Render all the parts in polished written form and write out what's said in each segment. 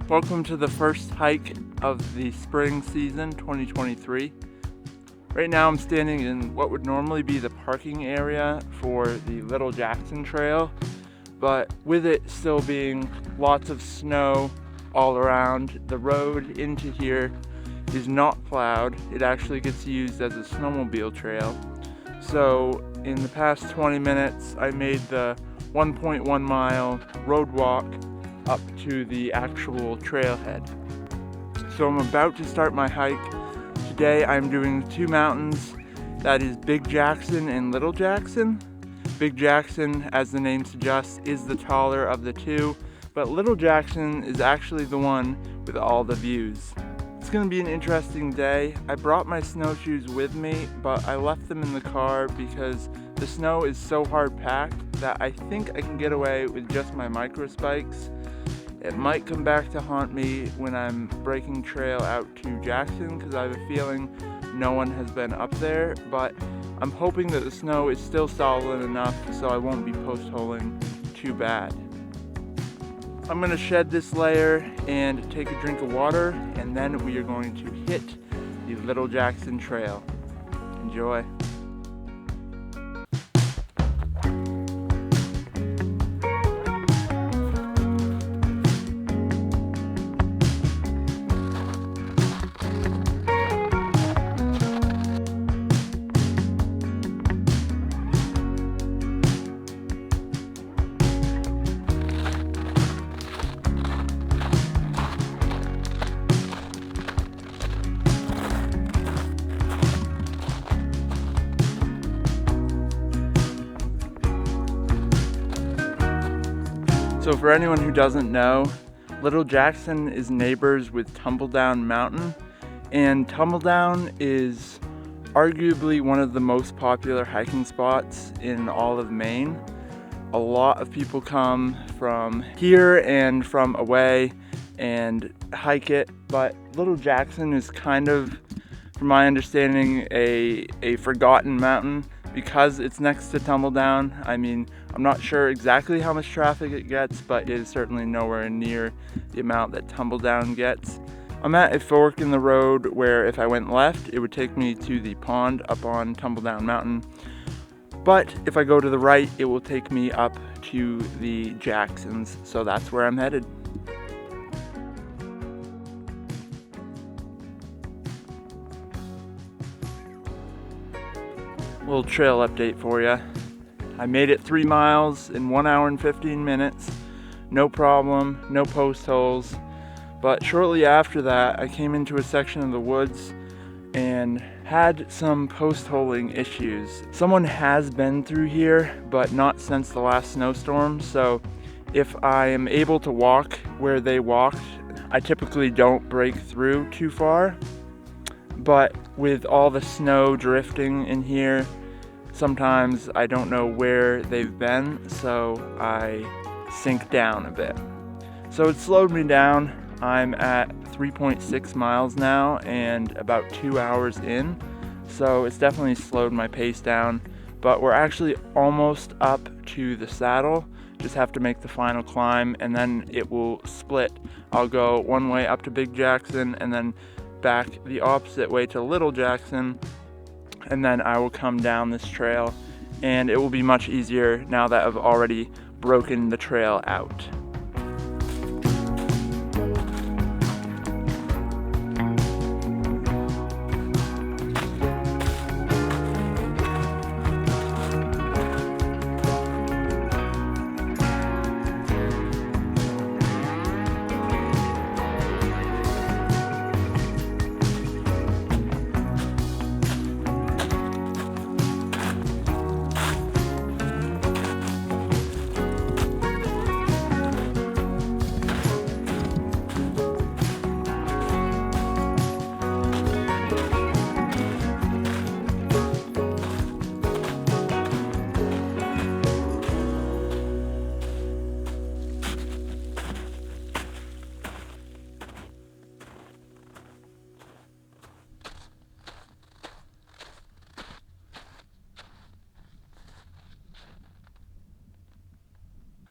Welcome to the first hike of the spring season 2023. Right now I'm standing in what would normally be the parking area for the Little Jackson Trail, but with it still being lots of snow all around, the road into here is not plowed. It actually gets used as a snowmobile trail. So in the past 20 minutes I made the 1.1 mile road walk up to the actual trailhead. So I'm about to start my hike. Today I'm doing two mountains, that is Big Jackson and Little Jackson. Big Jackson, as the name suggests, is the taller of the two, but Little Jackson is actually the one with all the views. It's gonna be an interesting day. I brought my snowshoes with me, but I left them in the car because the snow is so hard packed that I think I can get away with just my micro spikes. It might come back to haunt me when I'm breaking trail out to Jackson because I have a feeling no one has been up there, but I'm hoping that the snow is still solid enough so I won't be post-holing too bad. I'm going to shed this layer and take a drink of water, and then we are going to hit the Little Jackson Trail. Enjoy. So for anyone who doesn't know, Little Jackson is neighbors with Tumbledown Mountain, and Tumbledown is arguably one of the most popular hiking spots in all of Maine. A lot of people come from here and from away and hike it, but Little Jackson is kind of, from my understanding, a forgotten mountain because it's next to Tumbledown. I mean, I'm not sure exactly how much traffic it gets, but it is certainly nowhere near the amount that Tumbledown gets. I'm at a fork in the road where if I went left, it would take me to the pond up on Tumbledown Mountain. But if I go to the right, it will take me up to the Jacksons, so that's where I'm headed. Little trail update for you. I made it 3 miles in 1 hour and 15 minutes. No problem, no post holes. But shortly after that, I came into a section of the woods and had some post holing issues. Someone has been through here, but not since the last snowstorm. So if I am able to walk where they walked, I typically don't break through too far. But with all the snow drifting in here, sometimes I don't know where they've been, so I sink down a bit. So it slowed me down. I'm at 3.6 miles now and about 2 hours in, so it's definitely slowed my pace down, but we're actually almost up to the saddle. Just have to make the final climb and then it will split. I'll go one way up to Big Jackson and then back the opposite way to Little Jackson, and then I will come down this trail, and it will be much easier now that I've already broken the trail out.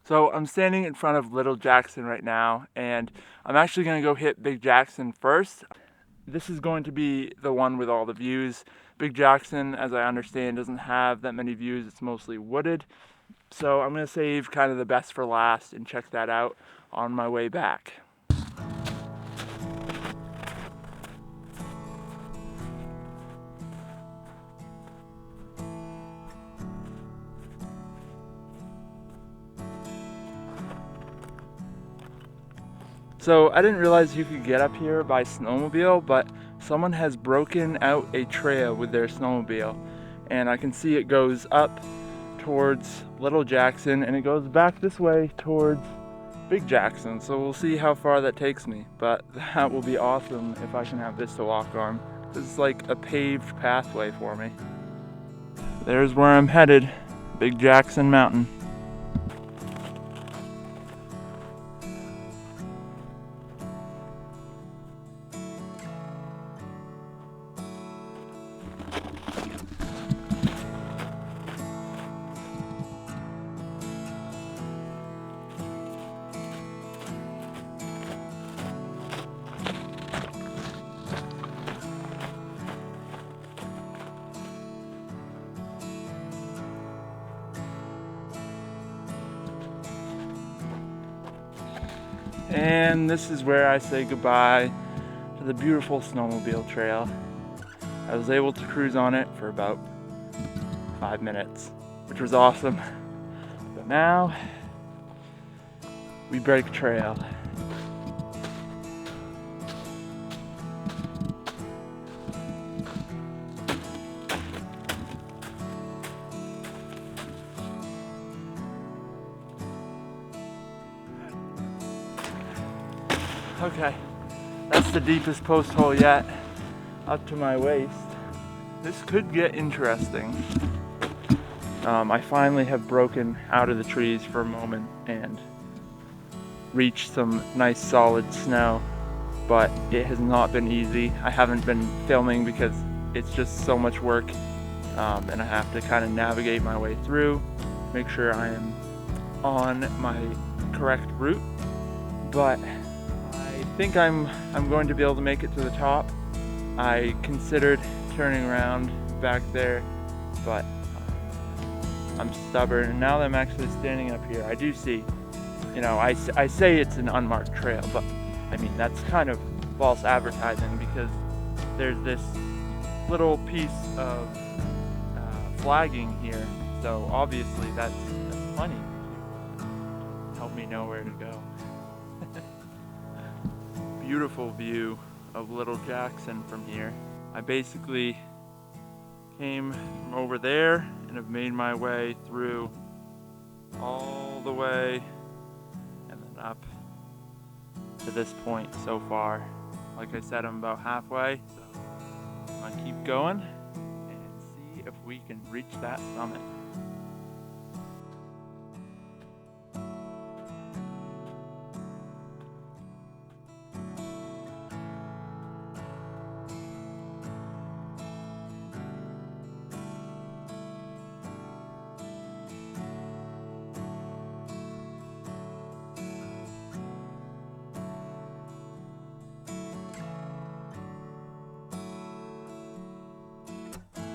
So I'm standing in front of Little Jackson right now, and I'm actually going to go hit Big Jackson first. This is going to be the one with all the views. Big Jackson, as I understand, doesn't have that many views. It's mostly wooded. So I'm going to save kind of the best for last and check that out on my way back. So I didn't realize you could get up here by snowmobile, but someone has broken out a trail with their snowmobile, and I can see it goes up towards Little Jackson and it goes back this way towards Big Jackson. So we'll see how far that takes me, but that will be awesome if I can have this to walk on. This is like a paved pathway for me. There's where I'm headed, Big Jackson Mountain. And this is where I say goodbye to the beautiful snowmobile trail. I was able to cruise on it for about 5 minutes, which was awesome. But now we break trail. Okay, that's the deepest post hole yet, up to my waist. This could get interesting. I finally have broken out of the trees for a moment and reached some nice solid snow, but it has not been easy. I haven't been filming because it's just so much work, and I have to kind of navigate my way through, make sure I am on my correct route, but I think I'm going to be able to make it to the top. I considered turning around back there, but I'm stubborn, and now that I'm actually standing up here, I do see, I say it's an unmarked trail, but I mean, that's kind of false advertising because there's this little piece of flagging here, so obviously that's plenty to help me know where to go. Beautiful view of Little Jackson from here. I basically came from over there and have made my way through all the way and then up to this point so far. Like I said, I'm about halfway, so I'm gonna keep going and see if we can reach that summit.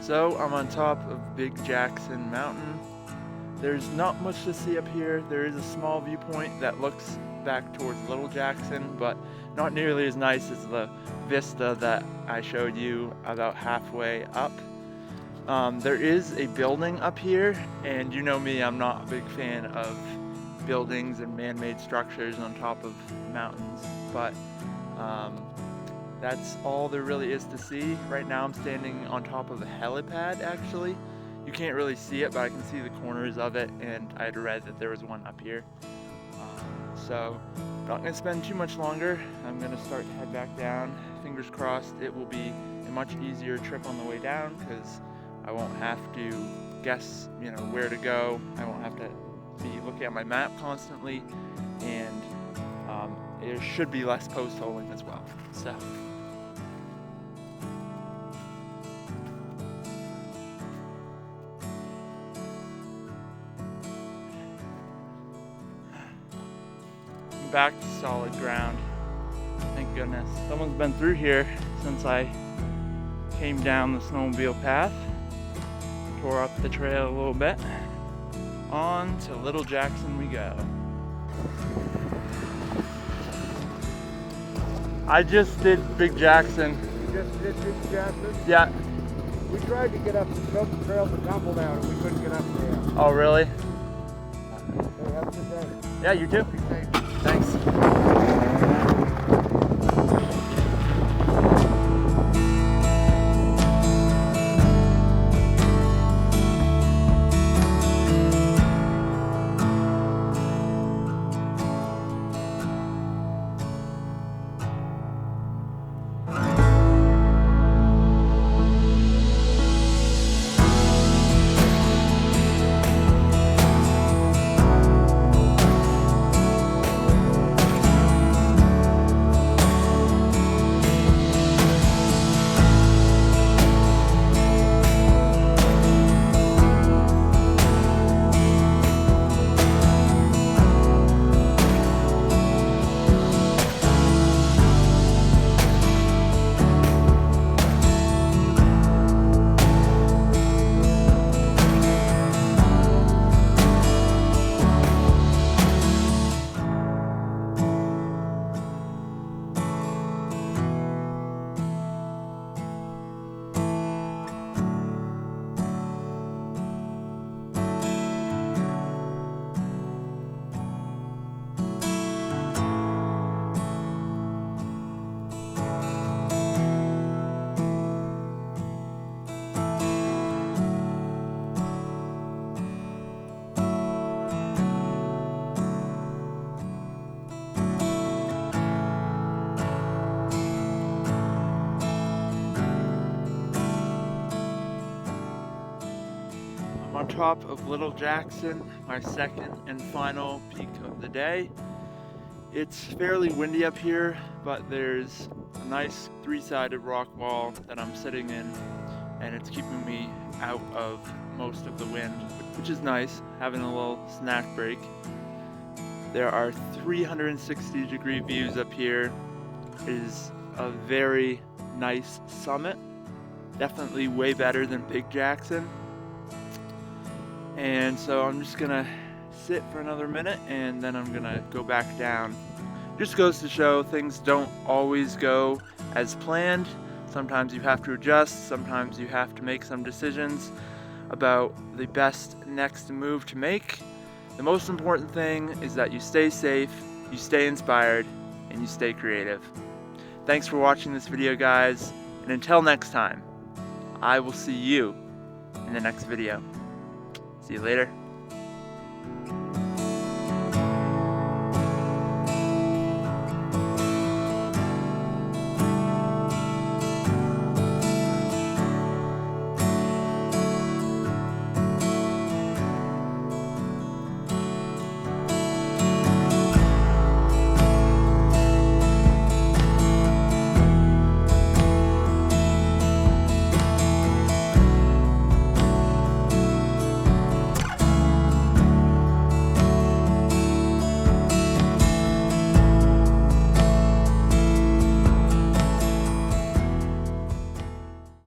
So I'm on top of Big Jackson Mountain. There's not much to see up here. There is a small viewpoint that looks back towards Little Jackson, but not nearly as nice as the vista that I showed you about halfway up. There is a building up here, and you know me, I'm not a big fan of buildings and man-made structures on top of mountains, but that's all there really is to see. Right now I'm standing on top of a helipad, actually. You can't really see it, but I can see the corners of it, and I had read that there was one up here. So I'm not gonna spend too much longer. I'm gonna start to head back down. Fingers crossed it will be a much easier trip on the way down because I won't have to guess, where to go. I won't have to be looking at my map constantly, and there should be less post holing as well. So. back to solid ground. Thank goodness. Someone's been through here since I came down the snowmobile path. Tore up the trail a little bit. On to Little Jackson we go. I just did Big Jackson. You just did Big Jackson? Yeah. We tried to get up the Smoke Trail to Tumble Down and we couldn't get up there. Oh, really? Hey, have a good day. Yeah, you too. Be safe. Thanks. On top of Little Jackson, my second and final peak of the day. It's fairly windy up here, but there's a nice three-sided rock wall that I'm sitting in, and it's keeping me out of most of the wind, which is nice, having a little snack break. There are 360-degree views up here. It is a very nice summit, definitely way better than Big Jackson. And so I'm just gonna sit for another minute and then I'm gonna go back down. Just goes to show things don't always go as planned. Sometimes you have to adjust, sometimes you have to make some decisions about the best next move to make. The most important thing is that you stay safe, you stay inspired, and you stay creative. Thanks for watching this video, guys, and until next time, I will see you in the next video. See you later.